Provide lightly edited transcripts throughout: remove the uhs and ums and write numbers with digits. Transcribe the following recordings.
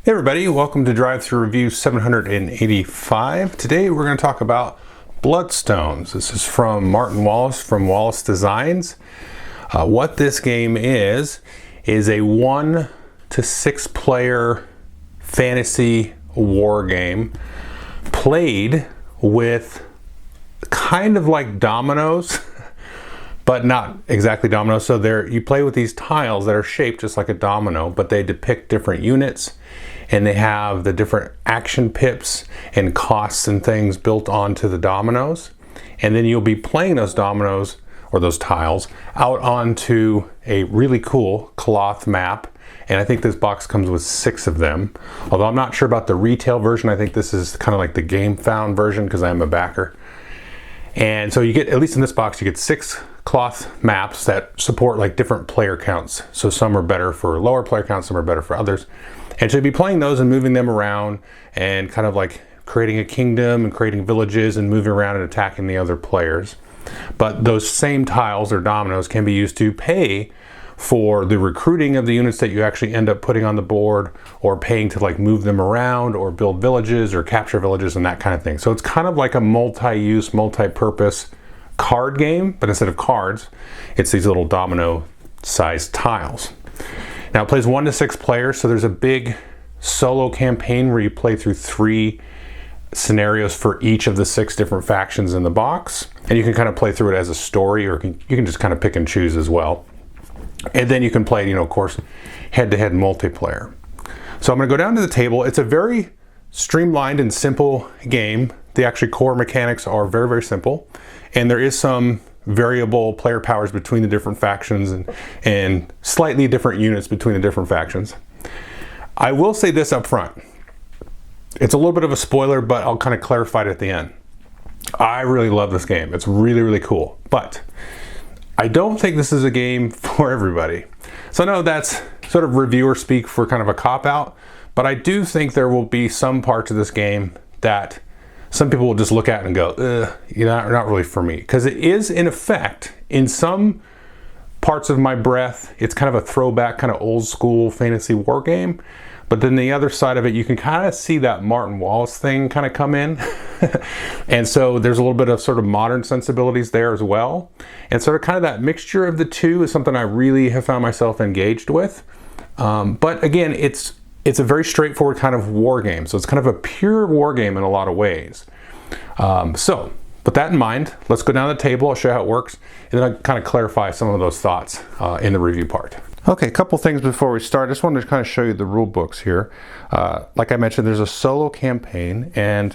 Hey everybody, welcome to Drive Through Review 785. Today we're going to talk about Bloodstones. This is from Martin Wallace from Wallace Designs. What this game is a 1 to 6 player fantasy war game played with kind of like dominoes, but not exactly dominoes. So you play with these tiles that are shaped just like a domino, but they depict different units. And they have the different action pips and costs and things built onto the dominoes. And then you'll be playing those dominoes or those tiles out onto a really cool cloth map. And I think this box comes with 6 of them. Although I'm not sure about the retail version. I think this is kind of like the Game Found version because I'm a backer. And so you get, at least in this box, you get 6 cloth maps that support like different player counts. So some are better for lower player counts, some are better for others. And so you'll be playing those and moving them around and kind of like creating a kingdom and creating villages and moving around and attacking the other players. But those same tiles or dominoes can be used to pay for the recruiting of the units that you actually end up putting on the board, or paying to like move them around or build villages or capture villages and that kind of thing. So it's kind of like a multi-use, multi-purpose card game, but instead of cards, it's these little domino-sized tiles. Now it plays 1 to 6 players, so there's a big solo campaign where you play through 3 scenarios for each of the 6 different factions in the box. And you can kind of play through it as a story, or you can just kind of pick and choose as well. And then you can play, of course, head-to-head multiplayer. So I'm going to go down to the table. It's a very streamlined and simple game. The actual core mechanics are very, very simple. And there is some variable player powers between the different factions and slightly different units between the different factions. I will say this up front. It's a little bit of a spoiler, but I'll kind of clarify it at the end. I really love this game. It's really, really cool. But I don't think this is a game for everybody. So I know that's sort of reviewer speak for kind of a cop-out, but I do think there will be some parts of this game that some people will just look at and go, not really for me. Because it is, in effect, in some parts of my breath, it's kind of a throwback, kind of old school fantasy war game. But then the other side of it, you can kind of see that Martin Wallace thing kind of come in. And so there's a little bit of sort of modern sensibilities there as well. And sort of kind of that mixture of the two is something I really have found myself engaged with. But again, it's a very straightforward kind of war game. So it's kind of a pure war game in a lot of ways. So with that in mind, let's go down the table. I'll show you how it works. And then I'll kind of clarify some of those thoughts in the review part. Okay, a couple things before we start. I just wanted to kind of show you the rule books here. Like I mentioned, there's a solo campaign, and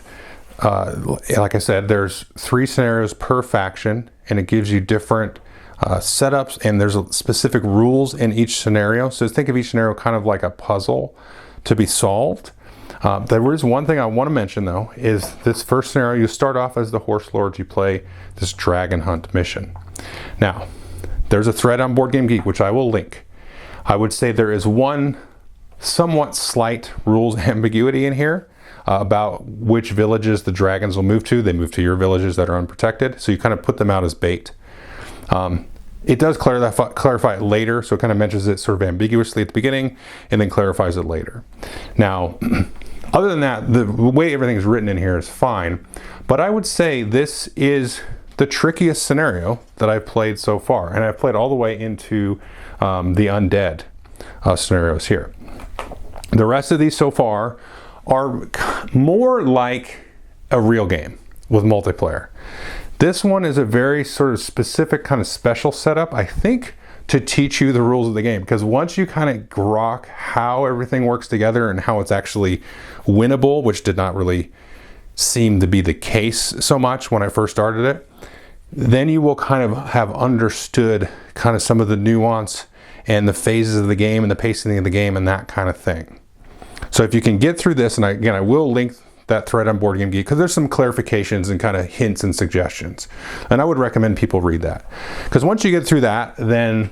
like I said, there's 3 scenarios per faction, and it gives you different setups, and there's specific rules in each scenario. So think of each scenario kind of like a puzzle to be solved. There is one thing I want to mention though, is this first scenario, you start off as the Horse Lords, you play this dragon hunt mission. Now, there's a thread on Board Game Geek, which I will link. I would say there is one somewhat slight rules ambiguity in here about which villages the dragons will move to. They move to your villages that are unprotected, so you kind of put them out as bait. It does clarify it later, so it kind of mentions it sort of ambiguously at the beginning and then clarifies it later. Now, other than that, the way everything is written in here is fine, but I would say this is the trickiest scenario that I've played so far, and I've played all the way into the undead scenarios here. The rest of these so far are more like a real game with multiplayer. This one is a very sort of specific kind of special setup, I think, to teach you the rules of the game, because once you kind of grok how everything works together and how it's actually winnable, which did not really seem to be the case so much when I first started it, then you will kind of have understood kind of some of the nuance and the phases of the game and the pacing of the game and that kind of thing. So if you can get through this, and again, I will link that thread on Board Game Geek because there's some clarifications and kind of hints and suggestions. And I would recommend people read that. Because once you get through that, then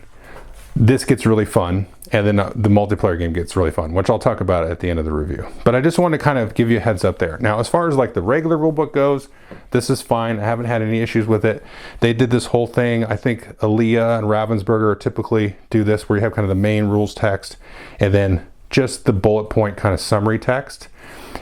this gets really fun, and then the multiplayer game gets really fun, which I'll talk about at the end of the review. But I just want to kind of give you a heads up there. Now, as far as like the regular rulebook goes, this is fine. I haven't had any issues with it. They did this whole thing. I think Aaliyah and Ravensburger typically do this, where you have kind of the main rules text, and then just the bullet point kind of summary text.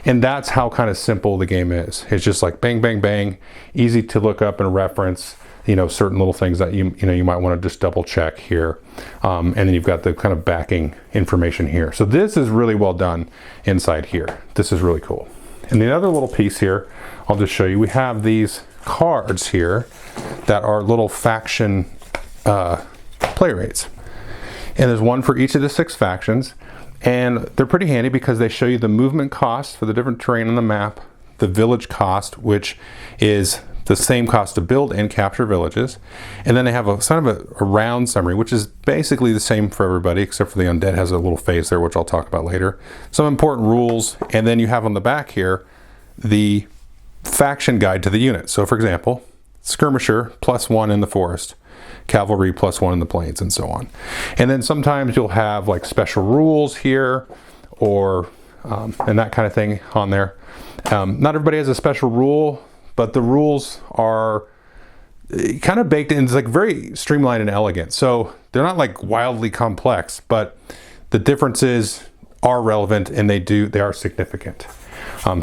And that's how kind of simple the game is. It's just like bang, bang, bang, easy to look up and reference, you know, certain little things that you might want to just double check here. And then you've got the kind of backing information here. So this is really well done inside here. This is really cool. And the other little piece here, I'll just show you, we have these cards here that are little faction play rates. And there's one for each of the 6 factions. And they're pretty handy because they show you the movement cost for the different terrain on the map, the village cost, which is the same cost to build and capture villages. And then they have a sort of a round summary, which is basically the same for everybody, except for the undead has a little phase there, which I'll talk about later. Some important rules, and then you have on the back here, the faction guide to the unit. So for example, skirmisher +1 in the forest, cavalry +1 in the plains, and so on. And then sometimes you'll have like special rules here, or and that kind of thing on there. Not everybody has a special rule, but the rules are kind of baked in. It's like very streamlined and elegant. So they're not like wildly complex, but the differences are relevant and they are significant.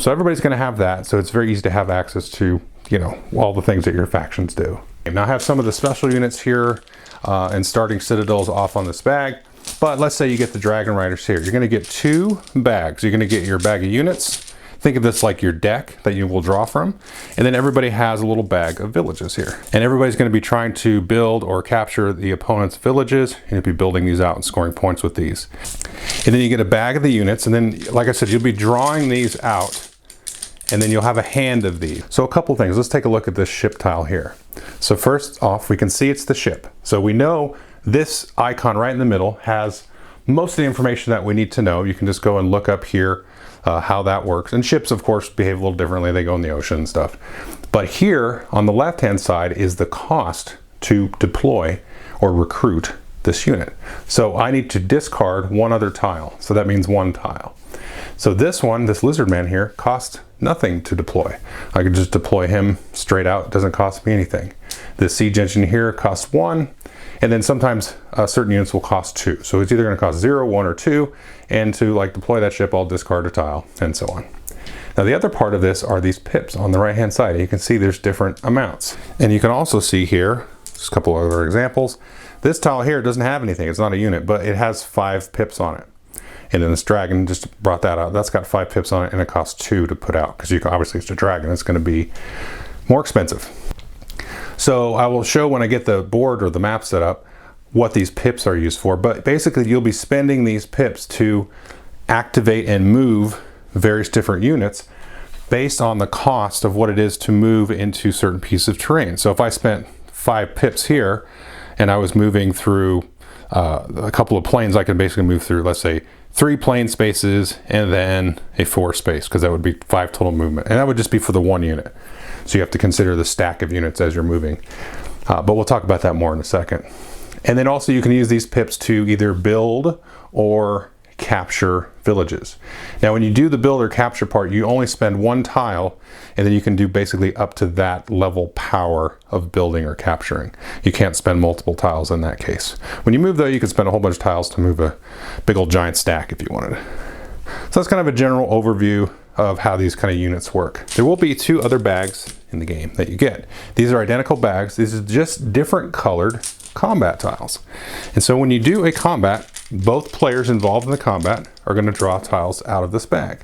So everybody's going to have that. So it's very easy to have access to, you know, all the things that your factions do. Now I have some of the special units here and starting citadels off on this bag. But let's say you get the Dragon Riders here. You're going to get 2 bags. You're going to get your bag of units. Think of this like your deck that you will draw from. And then everybody has a little bag of villages here. And everybody's going to be trying to build or capture the opponent's villages. And you'll be building these out and scoring points with these. And then you get a bag of the units. And then, like I said, you'll be drawing these out. And then you'll have a hand of these. So a couple things. Let's take a look at this ship tile here. So first off, we can see it's the ship. So we know this icon right in the middle has most of the information that we need to know. You can just go and look up here how that works. And ships, of course, behave a little differently. They go in the ocean and stuff. But here on the left-hand side is the cost to deploy or recruit this unit. So I need to discard one other tile. So that means 1 tile. So this one, this lizard man here, costs nothing to deploy. I could just deploy him straight out. It doesn't cost me anything. This siege engine here costs 1. And then sometimes certain units will cost 2. So it's either going to cost 0, 1, or 2. And to like deploy that ship, I'll discard a tile and so on. Now the other part of this are these pips on the right hand side. You can see there's different amounts. And you can also see here, just a couple other examples. This tile here doesn't have anything. It's not a unit, but it has 5 pips on it. And then this dragon just brought that out. That's got 5 pips on it and it costs 2 to put out because you can, obviously it's a dragon. It's going to be more expensive. So I will show when I get the board or the map set up what these pips are used for. But basically you'll be spending these pips to activate and move various different units based on the cost of what it is to move into certain pieces of terrain. So if I spent 5 pips here and I was moving through a couple of planes, I could basically move through, let's say, 3 plane spaces and then a 4 space, because that would be 5 total movement. And that would just be for the 1 unit. So you have to consider the stack of units as you're moving. But we'll talk about that more in a second. And then also you can use these pips to either build or capture villages. Now when you do the build or capture part, you only spend 1 tile, and then you can do basically up to that level power of building or capturing. You can't spend multiple tiles in that case. When you move though, you can spend a whole bunch of tiles to move a big old giant stack if you wanted. So that's kind of a general overview of how these kind of units work. There will be 2 other bags in the game that you get. These are identical bags. These are just different colored combat tiles. And so when you do a combat, both players involved in the combat are going to draw tiles out of this bag.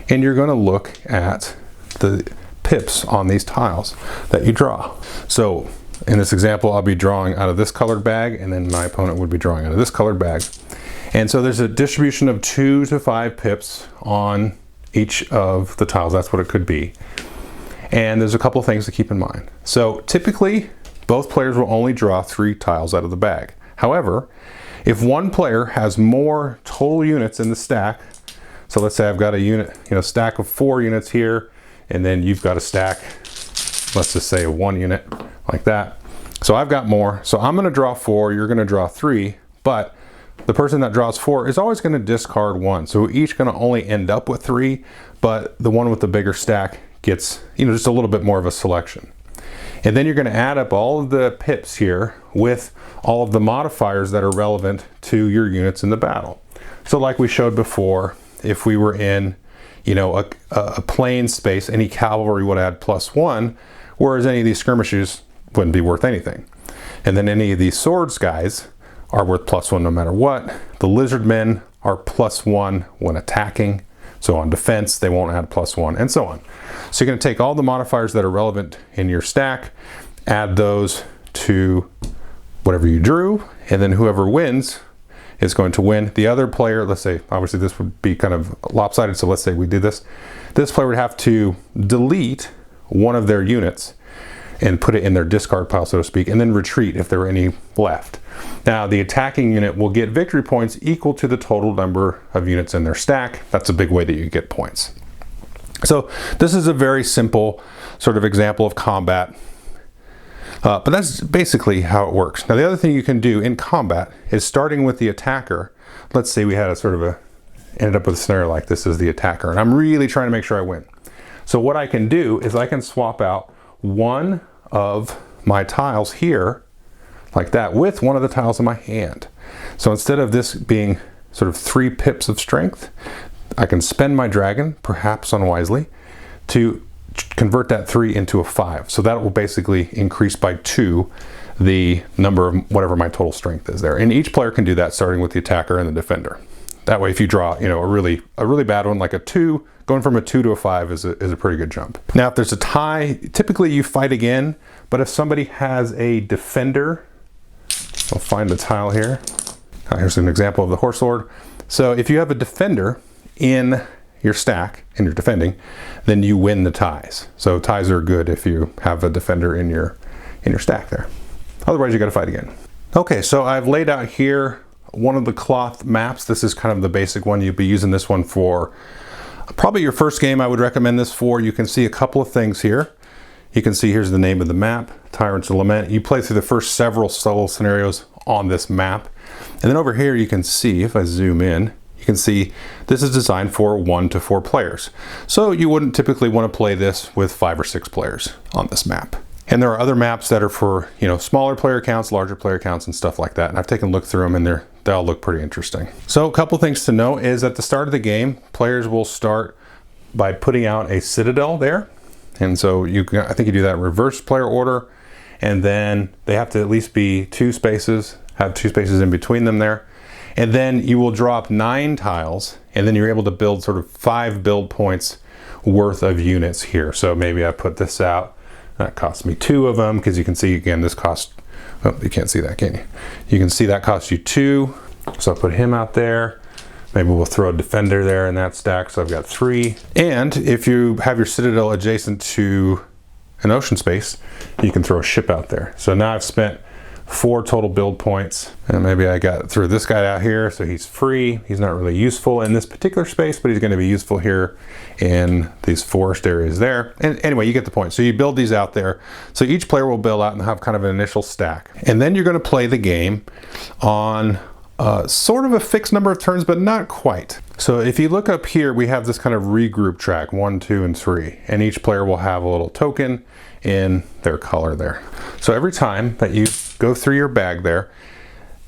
And you're going to look at the pips on these tiles that you draw. So in this example, I'll be drawing out of this colored bag, and then my opponent would be drawing out of this colored bag. And so there's a distribution of 2 to 5 pips on each of the tiles. That's what it could be. And there's a couple of things to keep in mind. So typically, both players will only draw 3 tiles out of the bag. However, if one player has more total units in the stack, so let's say I've got a unit, stack of 4 units here, and then you've got a stack, let's just say 1 unit like that. So I've got more. So I'm going to draw 4, you're going to draw 3, but the person that draws 4 is always going to discard 1. So we're each going to only end up with 3, but the one with the bigger stack gets, just a little bit more of a selection. And then you're going to add up all of the pips here with all of the modifiers that are relevant to your units in the battle. So like we showed before, if we were in, you know, a plain space, any cavalry would add +1, whereas any of these skirmishers wouldn't be worth anything. And then any of these swords guys are worth +1 no matter what. The lizard men are +1 when attacking. So on defense, they won't add +1, and so on. So you're going to take all the modifiers that are relevant in your stack, add those to whatever you drew, and then whoever wins is going to win. The other player, let's say, obviously this would be kind of lopsided, so let's say we did this. This player would have to delete one of their units and put it in their discard pile, so to speak, and then retreat if there were any left. Now, the attacking unit will get victory points equal to the total number of units in their stack. That's a big way that you get points. So this is a very simple sort of example of combat, but that's basically how it works. Now, the other thing you can do in combat is starting with the attacker. Let's say we had ended up with a scenario like this as the attacker, and I'm really trying to make sure I win. So what I can do is I can swap out one of my tiles here like that with one of the tiles in my hand. So instead of this being sort of 3 pips of strength, I can spend my dragon, perhaps unwisely, to convert that 3 into a 5. So that will basically increase by 2 the number of whatever my total strength is there. And each player can do that, starting with the attacker and the defender. That way, if you draw, you know, a really bad one like a 2, going from a 2 to a 5 is a pretty good jump. Now, if there's a tie, typically you fight again, but if somebody has a defender, I'll find the tile here. Here's an example of the horse lord. So if you have a defender in your stack and you're defending, then you win the ties. So ties are good if you have a defender in your stack there. Otherwise, you got to fight again. Okay, so I've laid out here one of the cloth maps. This is kind of the basic one. You'll be using this one for probably your first game. I would recommend this for. You can see a couple of things here. You can see here's the name of the map, Tyrant's Lament. You play through the first several solo scenarios on this map. And then over here you can see, if I zoom in, you can see this is designed for 1 to 4 players. So you wouldn't typically want to play this with 5 or 6 players on this map. And there are other maps that are for, you know, smaller player counts, larger player counts, and stuff like that. And I've taken a look through them, and they all look pretty interesting. So a couple things to know is at the start of the game, players will start by putting out a citadel there. And so I think you do that in reverse player order, and then they have to at least be 2 spaces, have 2 spaces in between them there. And then you will drop 9 tiles, and then you're able to build sort of 5 build points worth of units here. So maybe I put this out. That cost me 2 of them, because you can see again this cost, oh, you can't see that, can you? You can see that costs you 2. So I'll put him out there. Maybe we'll throw a defender there in that stack, so I've got 3. And if you have your citadel adjacent to an ocean space, you can throw a ship out there. So now I've spent 4 total build points, and maybe I threw this guy out here, so he's free. He's not really useful in this particular space, but he's going to be useful here in these forest areas there. And anyway, you get the point. So you build these out there. So each player will build out and have kind of an initial stack. And then you're going to play the game on sort of a fixed number of turns, but not quite. So if you look up here, we have this kind of regroup track, 1, 2, and 3. And each player will have a little token in their color there. So every time that you go through your bag there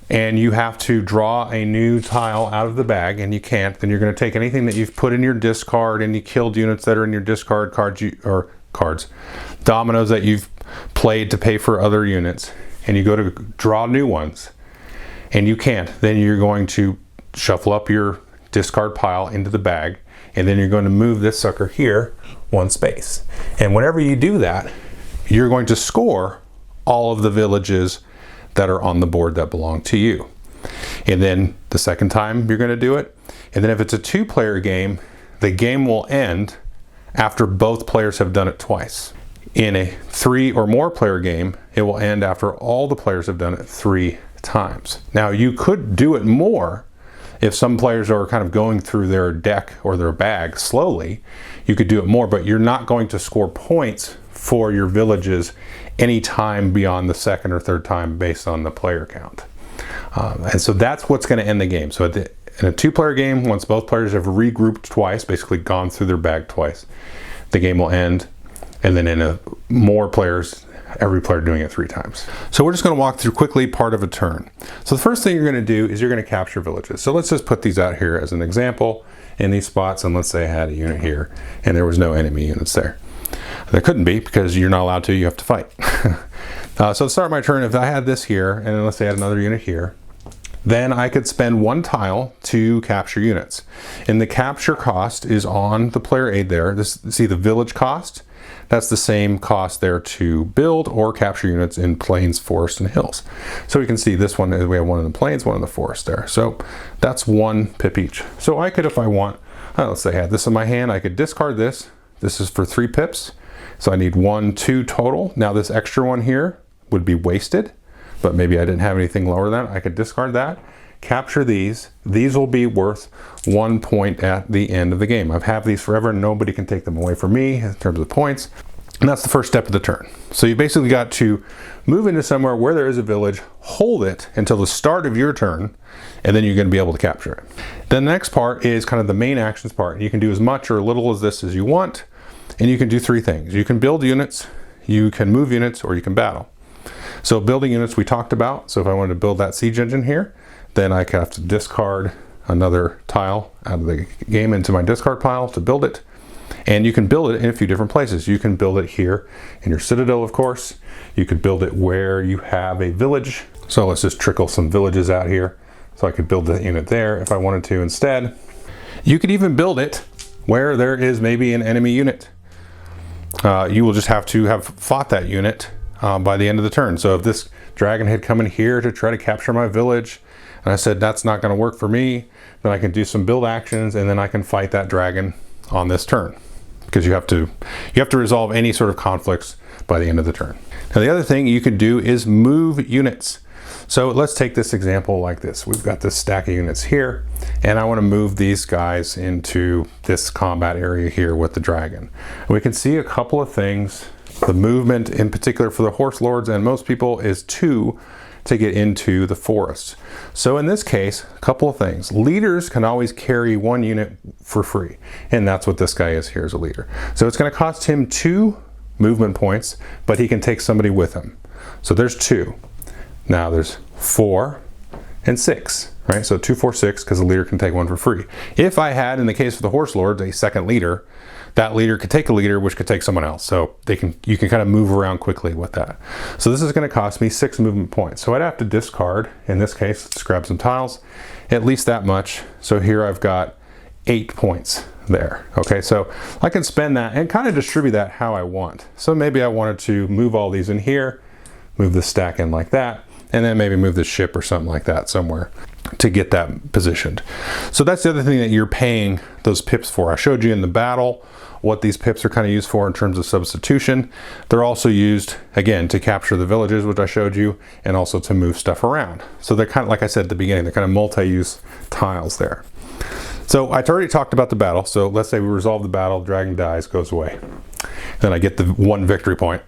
and you have to draw a new tile out of the bag, and you can't, then you're going to take anything that you've put in your discard, any killed units that are in your discard cards, dominoes that you've played to pay for other units, and you go to draw new ones and you can't, then you're going to shuffle up your discard pile into the bag, and then you're going to move this sucker here 1 space. And whenever you do that, you're going to score all of the villages that are on the board that belong to you. And then the second time you're going to do it, and then if it's a 2-player game, the game will end after both players have done it twice. In a 3 or more player game, it will end after all the players have done it 3 times. Now, you could do it more if some players are kind of going through their deck or their bag slowly. You could do it more, but you're not going to score points for your villages any time beyond the 2nd or 3rd time based on the player count. And so that's what's going to end the game. So in a 2-player game, once both players have regrouped twice, basically gone through their bag twice, the game will end. And then in a more players every player doing it 3 times. So we're just going to walk through quickly part of a turn. So the first thing you're going to do is you're going to capture villages. So let's just put these out here as an example in these spots, and let's say I had a unit here and there was no enemy units there. There couldn't be, because you're not allowed to, you have to fight. So to start my turn, if I had this here, and then let's say I had another unit here, then I could spend 1 tile to capture units. And the capture cost is on the player aid there. See the village cost? That's the same cost there to build or capture units in plains, forest, and hills. So we can see this one, we have one in the plains, one in the forest there. So that's 1 pip each. So I could, if I want, let's say I had this in my hand, I could discard this. This is for 3 pips. So I need 1, 2 total. Now this extra one here would be wasted, but maybe I didn't have anything lower than that. I could discard that, capture these. These will be worth 1 point at the end of the game. I've had these forever and nobody can take them away from me in terms of points. And that's the first step of the turn. So you basically got to move into somewhere where there is a village, hold it until the start of your turn, and then you're going to be able to capture it. The next part is kind of the main actions part. You can do as much or little as this as you want, and you can do 3 things. You can build units, you can move units, or you can battle. So building units we talked about. So if I wanted to build that siege engine here, then I have to discard another tile out of the game into my discard pile to build it. And you can build it in a few different places. You can build it here in your citadel, of course. You could build it where you have a village. So let's just trickle some villages out here. So I could build the unit there if I wanted to instead. You could even build it where there is maybe an enemy unit. You will just have to have fought that unit by the end of the turn. So if this dragon had come in here to try to capture my village, and I said that's not going to work for me, then I can do some build actions and then I can fight that dragon on this turn, because you have to resolve any sort of conflicts by the end of the turn. Now the other thing you can do is move units. So let's take this example like this. We've got this stack of units here, and I want to move these guys into this combat area here with the dragon. And we can see a couple of things. The movement in particular for the horse lords and most people is 2 to get into the forest. So in this case, a couple of things. Leaders can always carry 1 unit for free, and that's what this guy is here as a leader. So it's going to cost him 2 movement points, but he can take somebody with him. So there's 2. Now there's 4 and 6, right? So 2, 4, 6, because the leader can take 1 for free. If I had, in the case of the horse lords, a second leader, that leader could take a leader, which could take someone else. So you can kind of move around quickly with that. So this is going to cost me 6 movement points. So I'd have to discard, in this case, let's grab some tiles, at least that much. So here I've got 8 points there. Okay, so I can spend that and kind of distribute that how I want. So maybe I wanted to move all these in here, move the stack in like that, and then maybe move the ship or something like that somewhere to get that positioned. So that's the other thing that you're paying those pips for. I showed you in the battle what these pips are kind of used for in terms of substitution. They're also used, again, to capture the villages, which I showed you, and also to move stuff around. So they're kind of, like I said at the beginning, they're kind of multi-use tiles there. So I already talked about the battle. So let's say we resolve the battle, dragon dies, goes away. Then I get the 1 victory point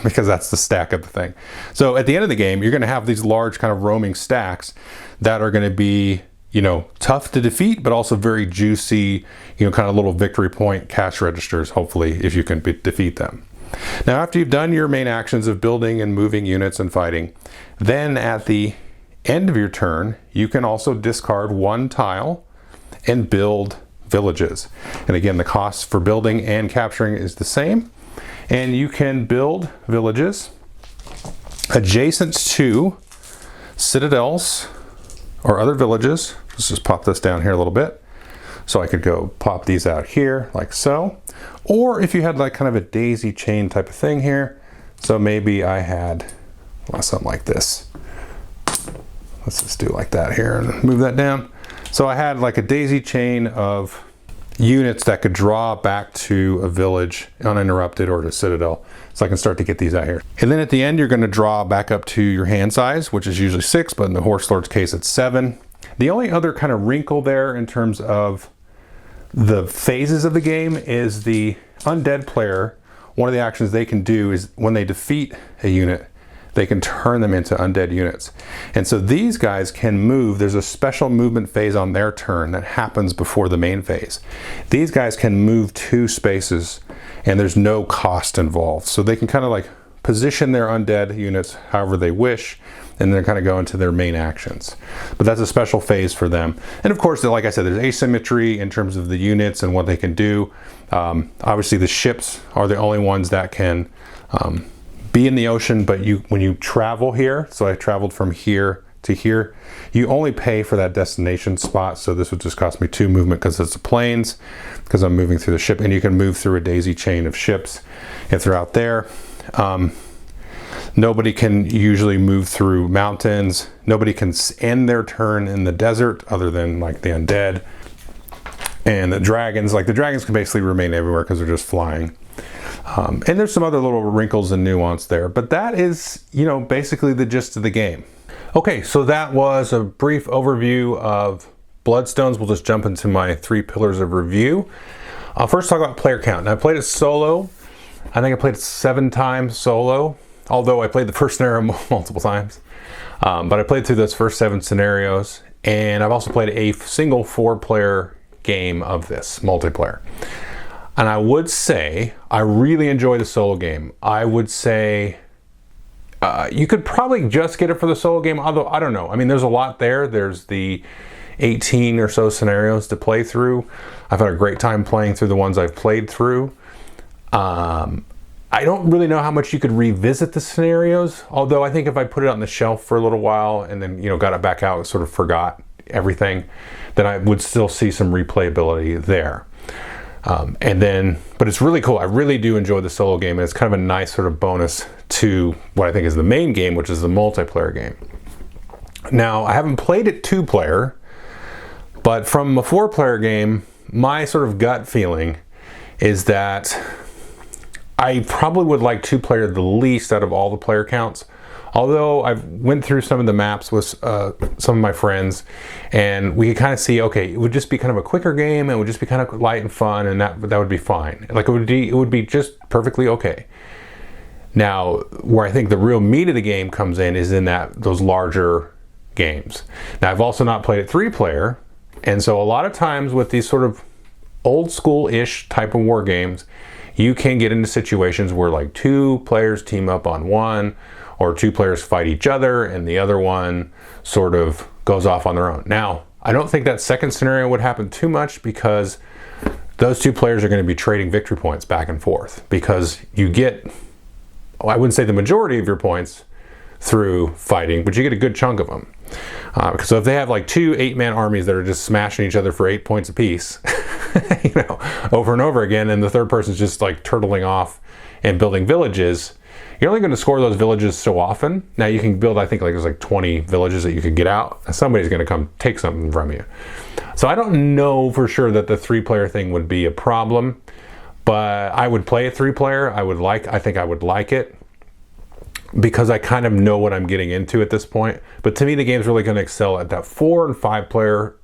because that's the stack of the thing. So at the end of the game, you're going to have these large kind of roaming stacks that are going to be, you know, tough to defeat, but also very juicy, you know, kind of little victory point cash registers, hopefully, if you can defeat them. Now, after you've done your main actions of building and moving units and fighting, then at the end of your turn, you can also discard 1 tile and build villages. And again, the cost for building and capturing is the same. And you can build villages adjacent to citadels or other villages. Let's just pop this down here a little bit. So I could go pop these out here like so. Or if you had like kind of a daisy chain type of thing here. So maybe I had something like this. Let's just do like that here and move that down. So I had like a daisy chain of units that could draw back to a village uninterrupted or to citadel. So I can start to get these out here. And then at the end, you're going to draw back up to your hand size, which is usually 6, but in the horse lord's case, it's 7. The only other kind of wrinkle there in terms of the phases of the game is the undead player. One of the actions they can do is when they defeat a unit, they can turn them into undead units. And so these guys can move. There's a special movement phase on their turn that happens before the main phase. These guys can move 2 spaces and there's no cost involved. So they can kind of like position their undead units however they wish, and then kind of go into their main actions. But that's a special phase for them. And of course, like I said, there's asymmetry in terms of the units and what they can do. Obviously, the ships are the only ones that can be in the ocean, but when you travel here, so I traveled from here to here, you only pay for that destination spot. So this would just cost me 2 movement because it's the planes, because I'm moving through the ship, and you can move through a daisy chain of ships if they're out there. Nobody can usually move through mountains. Nobody can end their turn in the desert other than like the undead. And the dragons can basically remain everywhere because they're just flying. And there's some other little wrinkles and nuance there, but that is, basically the gist of the game. Okay, so that was a brief overview of Bloodstones. We'll just jump into my 3 pillars of review. I'll first talk about player count. Now, I played it solo. I think I played it 7 times solo, although I played the first scenario multiple times. But I played through those first 7 scenarios, and I've also played a single 4-player game of this, multiplayer. And I would say I really enjoy the solo game. I would say you could probably just get it for the solo game, although I don't know. I mean, there's a lot there. There's the 18 or so scenarios to play through. I've had a great time playing through the ones I've played through. I don't really know how much you could revisit the scenarios, although I think if I put it on the shelf for a little while and then, got it back out and sort of forgot everything, then I would still see some replayability there. But it's really cool. I really do enjoy the solo game, and it's kind of a nice sort of bonus to what I think is the main game, which is the multiplayer game. Now, I haven't played it 2-player, but from a 4-player game, my sort of gut feeling is that I probably would like 2-player the least out of all the player counts. Although I've went through some of the maps with some of my friends, and we could kind of see, okay, it would just be kind of a quicker game, and it would just be kind of light and fun, and that would be fine. Like it would be just perfectly okay. Now, where I think the real meat of the game comes in is in those larger games. Now, I've also not played it 3-player, and so a lot of times with these sort of old school-ish type of war games, you can get into situations where like 2 players team up on one, or 2 players fight each other and the other one sort of goes off on their own. Now, I don't think that second scenario would happen too much because those 2 players are going to be trading victory points back and forth, because you get, I wouldn't say the majority of your points through fighting, but you get a good chunk of them. So if they have like 2 8-man armies that are just smashing each other for 8 points apiece, over and over again, and the third person's just like turtling off and building villages, you're only going to score those villages so often. Now you can build, I think there's like 20 villages that you could get out, and somebody's going to come take something from you. So I don't know for sure that the 3-player thing would be a problem, but I would play a 3-player. I think I would like it, because I kind of know what I'm getting into at this point. But to me, the game's really going to excel at that 4 and 5-player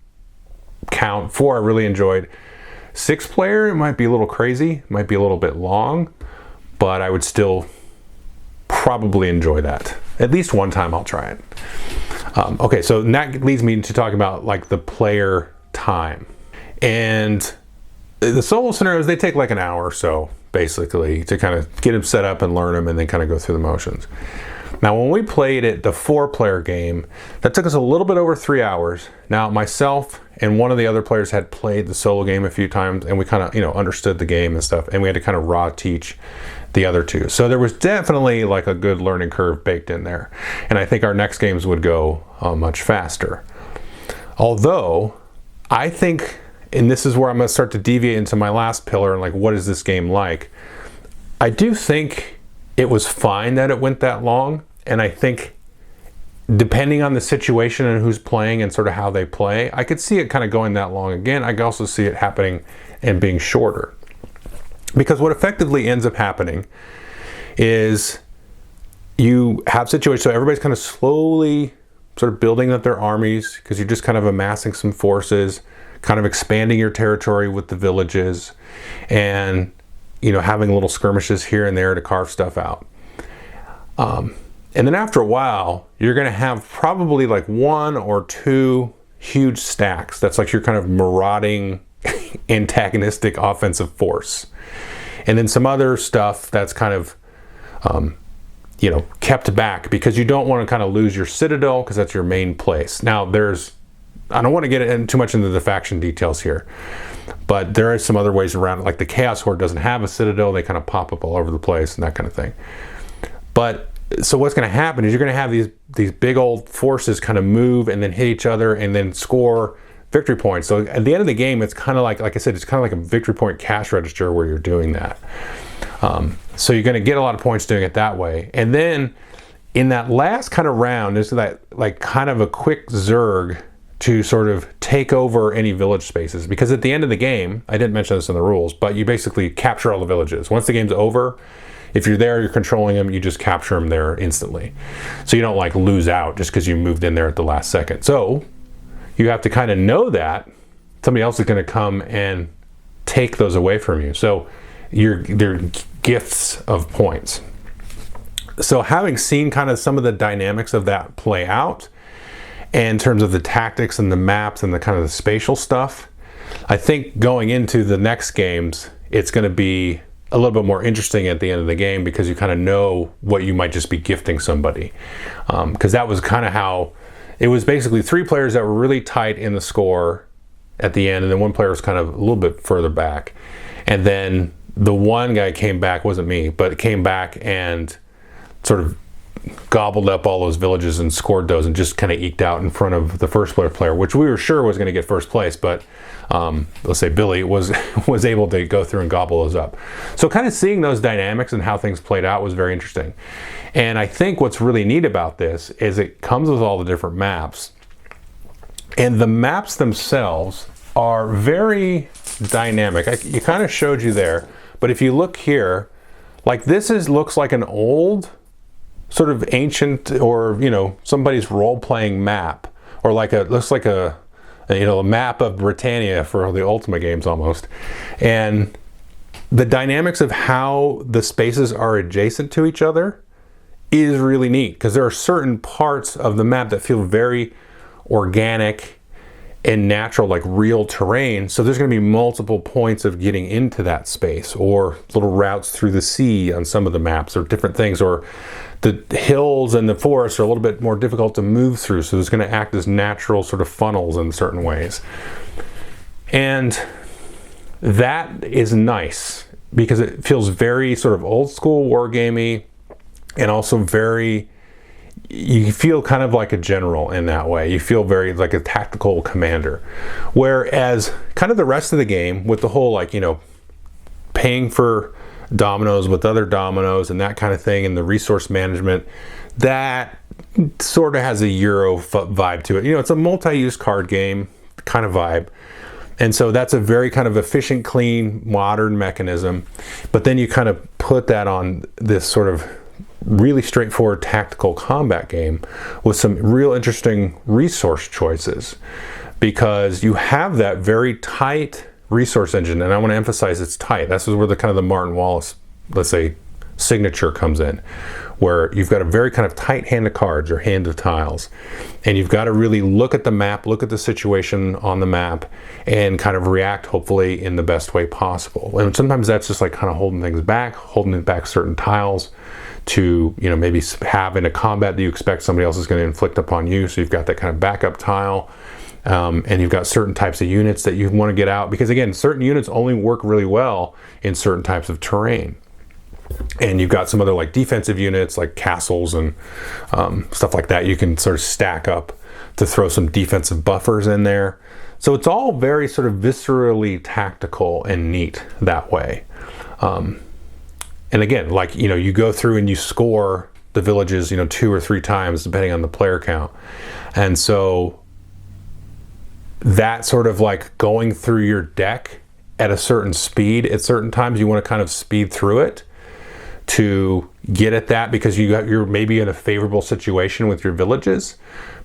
count. 4 I really enjoyed. 6-player, it might be a little crazy, it might be a little bit long, but I would still probably enjoy that. At least one time I'll try it. Okay, so that leads me to talking about like the player time. And the solo scenarios, they take like an hour or so, basically, to kind of get them set up and learn them and then kind of go through the motions. Now, when we played it, the 4-player game, that took us a little bit over 3 hours. Now, myself and one of the other players had played the solo game a few times, and we kind of, understood the game and stuff, and we had to kind of raw teach the other 2. So there was definitely like a good learning curve baked in there. And I think our next games would go much faster. Although, I think, and this is where I'm going to start to deviate into my last pillar, and like, what is this game like? I do think it was fine that it went that long. And I think depending on the situation and who's playing and sort of how they play, I could see it kind of going that long again. I could also see it happening and being shorter. Because what effectively ends up happening is you have situations, so everybody's kind of slowly sort of building up their armies, because you're just kind of amassing some forces, kind of expanding your territory with the villages, and having little skirmishes here and there to carve stuff out. And then after a while, you're going to have probably like 1 or 2 huge stacks. That's like your kind of marauding antagonistic offensive force. And then some other stuff that's kind of kept back, because you don't want to kind of lose your citadel, because that's your main place. Now I don't want to get too much into the faction details here, but there are some other ways around it. Like the Chaos Horde doesn't have a citadel. They kind of pop up all over the place and that kind of thing. But so what's going to happen is you're going to have these big old forces kind of move and then hit each other and then score victory points. So at the end of the game, it's kind of like I said, it's kind of like a victory point cash register where you're doing that. So you're going to get a lot of points doing it that way. And then in that last kind of round, there's that like kind of a quick zerg to sort of take over any village spaces, because at the end of the game, I didn't mention this in the rules, but you basically capture all the villages. Once the game's over, if you're there, you're controlling them, you just capture them there instantly. So you don't like lose out just because you moved in there at the last second. So you have to kind of know that somebody else is going to come and take those away from you. So they're gifts of points. So having seen kind of some of the dynamics of that play out, in terms of the tactics and the maps and the kind of the spatial stuff, I think going into the next games, it's going to be a little bit more interesting at the end of the game, because you kind of know what you might just be gifting somebody. Because that was kind of how it was. Basically 3 players that were really tight in the score at the end, and then one player was kind of a little bit further back. And then the one guy came back, wasn't me, but came back and sort of gobbled up all those villages and scored those and just kind of eked out in front of the first player, which we were sure was going to get first place, but let's say Billy was able to go through and gobble those up. So kind of seeing those dynamics and how things played out was very interesting. And I think what's really neat about this is it comes with all the different maps, and the maps themselves are very dynamic. You kind of showed you there, but if you look here, like this looks like an old sort of ancient, or somebody's role-playing map, or looks like a map of Britannia for the Ultima games almost. And the dynamics of how the spaces are adjacent to each other is really neat, because there are certain parts of the map that feel very organic and natural, like real terrain. So there's going to be multiple points of getting into that space, or little routes through the sea on some of the maps, or different things, or the hills and the forests are a little bit more difficult to move through. So there's going to act as natural sort of funnels in certain ways. And that is nice, because it feels very sort of old school wargamey, and also you feel kind of like a general in that way. You feel very like a tactical commander. Whereas kind of the rest of the game, with the whole paying for dominoes with other dominoes and that kind of thing, and the resource management, that sort of has a Euro vibe to it. It's a multi-use card game kind of vibe. And so that's a very kind of efficient, clean, modern mechanism. But then you kind of put that on this sort of really straightforward tactical combat game with some real interesting resource choices, because you have that very tight resource engine, and I want to emphasize it's tight. This is where the kind of the Martin Wallace, let's say, signature comes in, where you've got a very kind of tight hand of cards or hand of tiles, and you've got to really look at the map, look at the situation on the map, and kind of react hopefully in the best way possible. And sometimes that's just like kind of holding back certain tiles to maybe have in a combat that you expect somebody else is going to inflict upon you. So you've got that kind of backup tile. And you've got certain types of units that you want to get out, because again, certain units only work really well in certain types of terrain. And you've got some other like defensive units like castles and stuff like that you can sort of stack up to throw some defensive buffers in there. So it's all very sort of viscerally tactical and neat that way. And again, like you go through and you score the villages 2 or 3 times depending on the player count. And so that sort of like going through your deck at a certain speed at certain times, you want to kind of speed through it to get at that, because you're maybe in a favorable situation with your villages,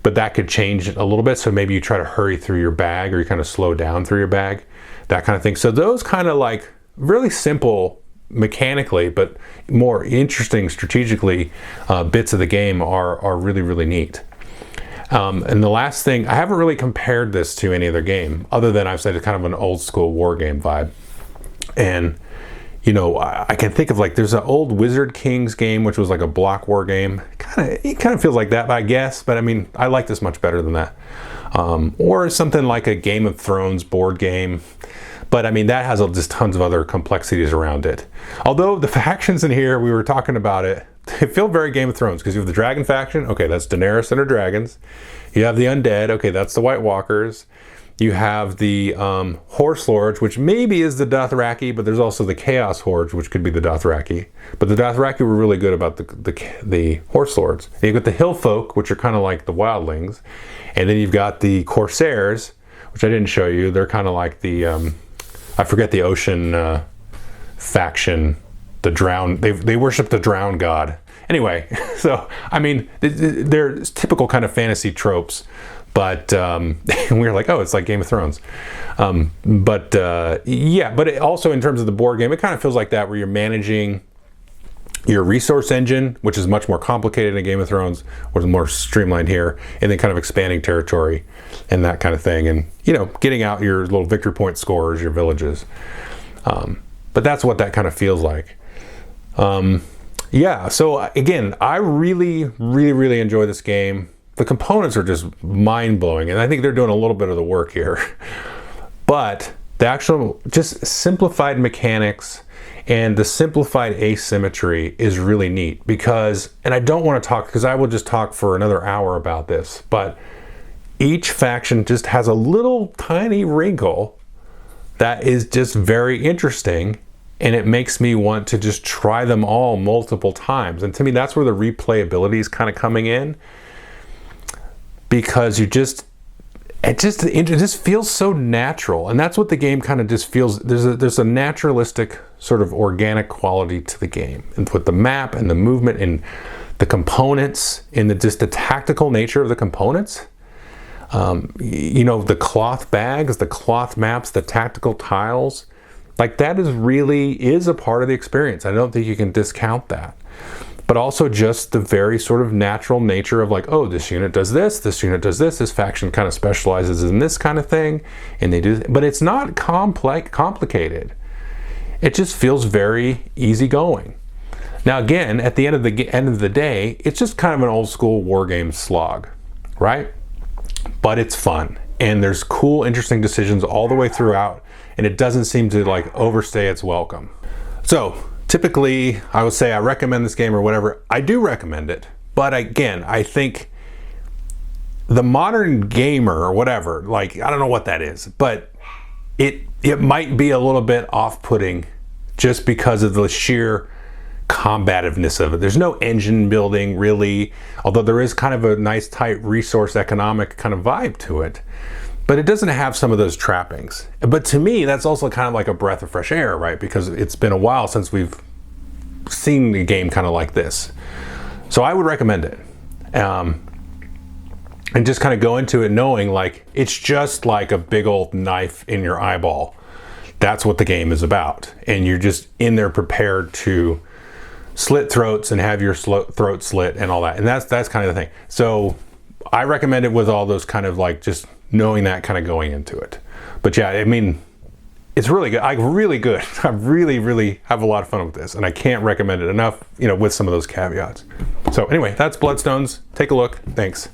but that could change a little bit. So maybe you try to hurry through your bag, or you kind of slow down through your bag, that kind of thing. So those kind of like really simple mechanically, but more interesting strategically bits of the game are really, really neat. And the last thing, I haven't really compared this to any other game, other than I've said it's kind of an old school war game vibe. And you know, I can think of like, there's an old Wizard Kings game, which was like a block war game. It kind of feels like that, I guess. But I mean, I like this much better than that. Or something like a Game of Thrones board game. But I mean, that has just tons of other complexities around it. Although the factions in here, we were talking about it, they feel very Game of Thrones, because you have the dragon faction. Okay, that's Daenerys and her dragons. You have the undead. Okay, that's the White Walkers. You have the Horse Lords, which maybe is the Dothraki, but there's also the Chaos Hordes, which could be the Dothraki. But the Dothraki were really good about the Horse Lords. And you've got the Hill Folk, which are kind of like the Wildlings. And then you've got the Corsairs, which I didn't show you. They're kind of like the, I forget the ocean faction, the drown, they worship the drown god. Anyway, so, I mean, they're typical kind of fantasy tropes. But we were like, oh, it's like Game of Thrones. Yeah, but it also in terms of the board game, it kind of feels like that, where you're managing your resource engine, which is much more complicated in Game of Thrones, or more streamlined here, and then kind of expanding territory and that kind of thing. And, you know, getting out your little victory point scores, your villages. But that's what that kind of feels like. Yeah, so again, I really enjoy this game. The components are just mind-blowing, and I think they're doing a little bit of the work here. But the actual just simplified mechanics and the simplified asymmetry is really neat, because, and I don't want to talk, because I will just talk for another hour about this, but each faction just has a little tiny wrinkle that is just very interesting, and it makes me want to just try them all multiple times. And to me, that's where the replayability is kind of coming in. Because it just feels so natural, and that's what the game kind of just feels. There's a naturalistic sort of organic quality to the game, and with the map and the movement and the components and just the tactical nature of the components. You know, the cloth bags, the cloth maps, the tactical tiles, like that is a part of the experience. I don't think you can discount that. But also just the very sort of natural nature of like, oh, this unit does this unit does this faction kind of specializes in this kind of thing, and they do, but it's not complicated. It just feels very easygoing. Now again, at the end of the day, it's just kind of an old school war game slog, right? But it's fun, and there's cool, interesting decisions all the way throughout, and it doesn't seem to like overstay its welcome. So, typically, I would say I recommend this game or whatever. I do recommend it, but again, I think the modern gamer or whatever, like, I don't know what that is, but it might be a little bit off-putting just because of the sheer combativeness of it. There's no engine building really, although there is kind of a nice tight resource economic kind of vibe to it. But it doesn't have some of those trappings. But to me, that's also kind of like a breath of fresh air, right? Because it's been a while since we've seen a game kind of like this. So I would recommend it. And just kind of go into it knowing like it's just like a big old knife in your eyeball. That's what the game is about. And you're just in there prepared to slit throats and have your throat slit and all that. And that's kind of the thing. So I recommend it with all those kind of like just knowing that kind of going into it. But yeah, I mean, it's really good. I really have a lot of fun with this, and I can't recommend it enough, you know, with some of those caveats. So anyway, that's Bloodstones. Take a look. Thanks.